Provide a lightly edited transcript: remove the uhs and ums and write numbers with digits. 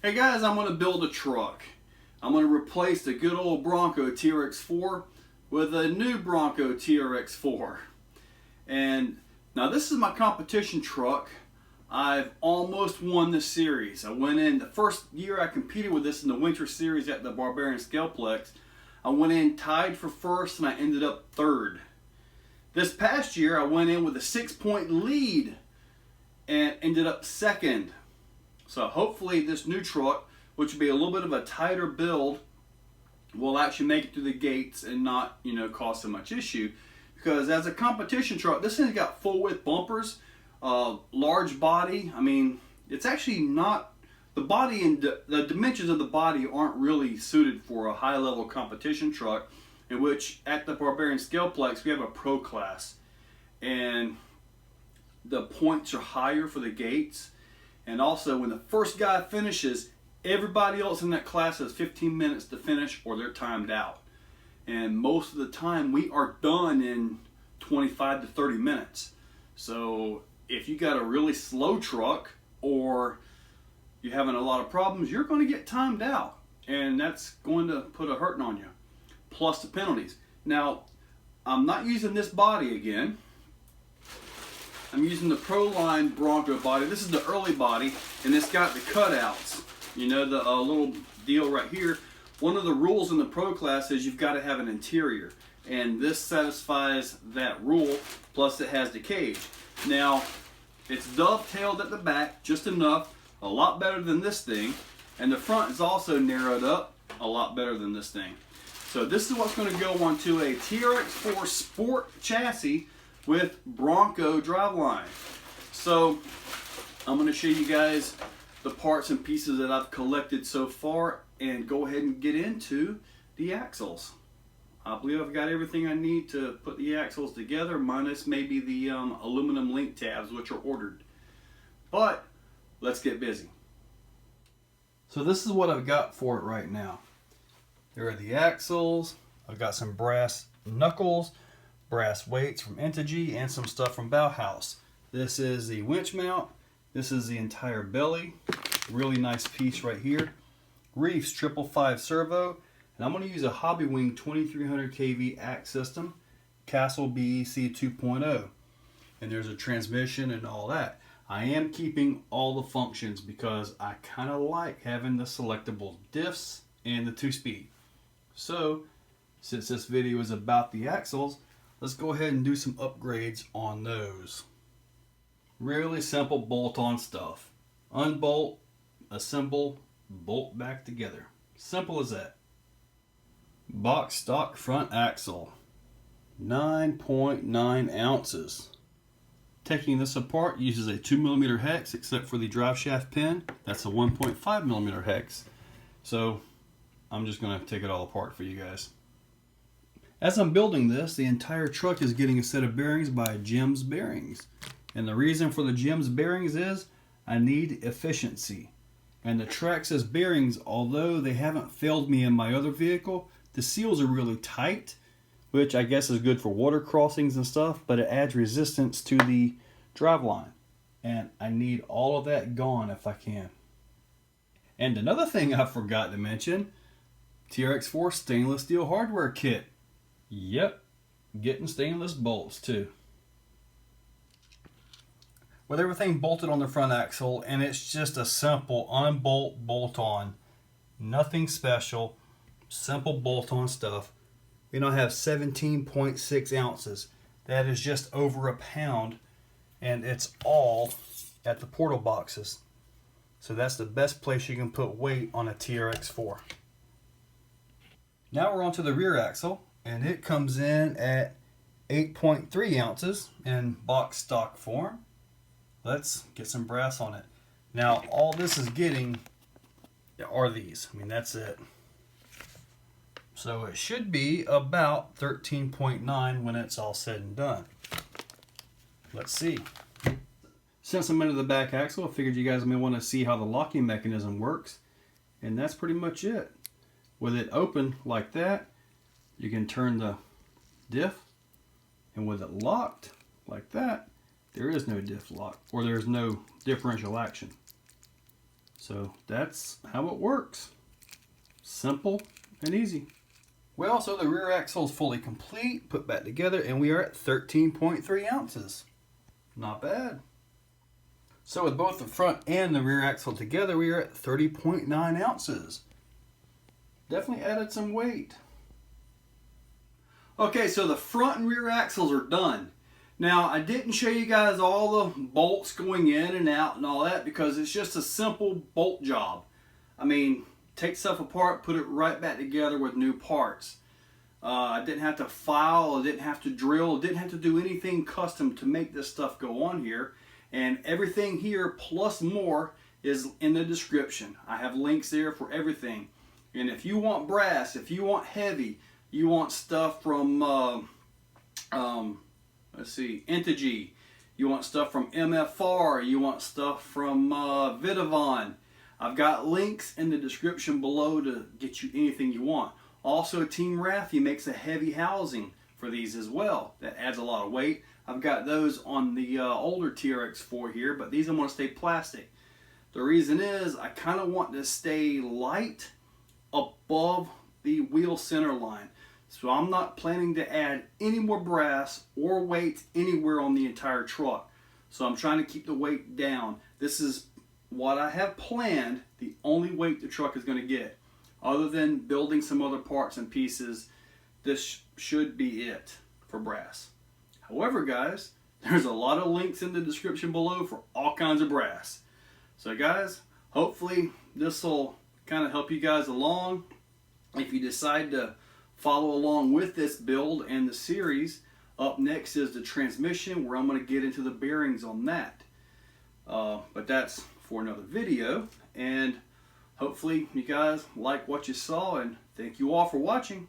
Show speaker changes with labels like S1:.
S1: Hey guys, I'm going to build a truck. I'm going to replace the good old Bronco TRX 4 with a new Bronco TRX 4. And now this is my competition truck. I've almost won this series. I went in the first year I competed with this in the winter series at the Barbarian Scaleplex. I went in tied for first and I ended up third. This past year I went in with a 6-point lead and ended up second. So hopefully this new truck, which will be a little bit of a tighter build, will actually make it through the gates and not, cause so much issue. Because as a competition truck, this thing's got full width bumpers, large body. I mean, it's actually not, the body and the dimensions of the body aren't really suited for a high level competition truck, in which at the Barbarian Scaleplex we have a pro class. And the points are higher for the gates. And also, when the first guy finishes, everybody else in that class has 15 minutes to finish or they're timed out. And most of the time, we are done in 25 to 30 minutes. So if you got a really slow truck or you're having a lot of problems, you're going to get timed out. And that's going to put a hurting on you. Plus the penalties. Now, I'm not using this body again. I'm using the Pro Line Bronco body. This is the early body, and it's got the cutouts. The little deal right here. One of the rules in the Pro class is you've got to have an interior, and this satisfies that rule. Plus, it has the cage. Now, it's dovetailed at the back just enough, a lot better than this thing, and the front is also narrowed up a lot better than this thing. So this is what's going to go onto a TRX 4 Sport chassis with Bronco driveline. So I'm going to show you guys the parts and pieces that I've collected so far and go ahead and get into the axles. I believe I've got everything I need to put the axles together, minus maybe the aluminum link tabs, which are ordered. But let's get busy. So this is what I've got for it right now. There are the axles. I've got some brass knuckles, brass weights from Integy, and some stuff from Bowhouse. This is the winch mount. This is the entire belly. Really nice piece right here. Reefs 555 servo. And I'm going to use a Hobbywing 2300 kV axe system. Castle BEC 2.0. And there's a transmission and all that. I am keeping all the functions because I kind of like having the selectable diffs and the 2-speed. So, since this video is about the axles, let's go ahead and do some upgrades on those. Really simple bolt-on stuff. Unbolt, assemble, bolt back together. Simple as that. Box stock front axle. 9.9 ounces. Taking this apart uses a 2mm hex, except for the drive shaft pin. That's a 1.5mm hex. So I'm just going to take it all apart for you guys. As I'm building this, the entire truck is getting a set of bearings by Jim's Bearings. And the reason for the Jim's Bearings is I need efficiency. And the Traxxas bearings, although they haven't failed me in my other vehicle, the seals are really tight, which I guess is good for water crossings and stuff, but it adds resistance to the driveline. And I need all of that gone if I can. And another thing I forgot to mention, TRX 4 stainless steel hardware kit. Yep, getting stainless bolts too. With everything bolted on the front axle, and it's just a simple unbolt bolt-on. Nothing special, simple bolt-on stuff. We now have 17.6 ounces. That is just over a pound, and it's all at the portal boxes. So that's the best place you can put weight on a TRX 4. Now we're on to the rear axle, and it comes in at 8.3 ounces in box stock form. Let's get some brass on it. Now all this is getting are these. I mean, that's it. So it should be about 13.9 when it's all said and done. Let's see. Since I'm into the back axle, I figured you guys may want to see how the locking mechanism works. And that's pretty much it. With it open like that, you can turn the diff. And with it locked like that, there is no diff lock, or there's no differential action. So that's how it works. Simple and easy. Well, so the rear axle is fully complete, put back together, and we are at 13.3 ounces. Not bad. So with both the front and the rear axle together, we are at 30.9 ounces. Definitely added some weight. Okay, so the front and rear axles are done. Now, I didn't show you guys all the bolts going in and out and all that because it's just a simple bolt job. I mean, take stuff apart, put it right back together with new parts. I didn't have to file, I didn't have to drill, I didn't have to do anything custom to make this stuff go on here. And everything here plus more is in the description. I have links there for everything. And if you want brass, if you want heavy, you want stuff from, let's see, Integy, you want stuff from MFR, you want stuff from Vidavon. I've got links in the description below to get you anything you want. Also, Team Raffi makes a heavy housing for these as well. That adds a lot of weight. I've got those on the older TRX4 here, but these I'm going to stay plastic. The reason is I kind of want to stay light above the wheel center line. So I'm not planning to add any more brass or weight anywhere on the entire truck. So I'm trying to keep the weight down. This is what I have planned, the only weight the truck is going to get. Other than building some other parts and pieces, this should be it for brass. However, guys, there's a lot of links in the description below for all kinds of brass. So guys, hopefully this will kind of help you guys along. If you decide to follow along with this build and the series, up next is the transmission, where I'm going to get into the bearings on that. But that's for another video, and hopefully you guys like what you saw, and thank you all for watching.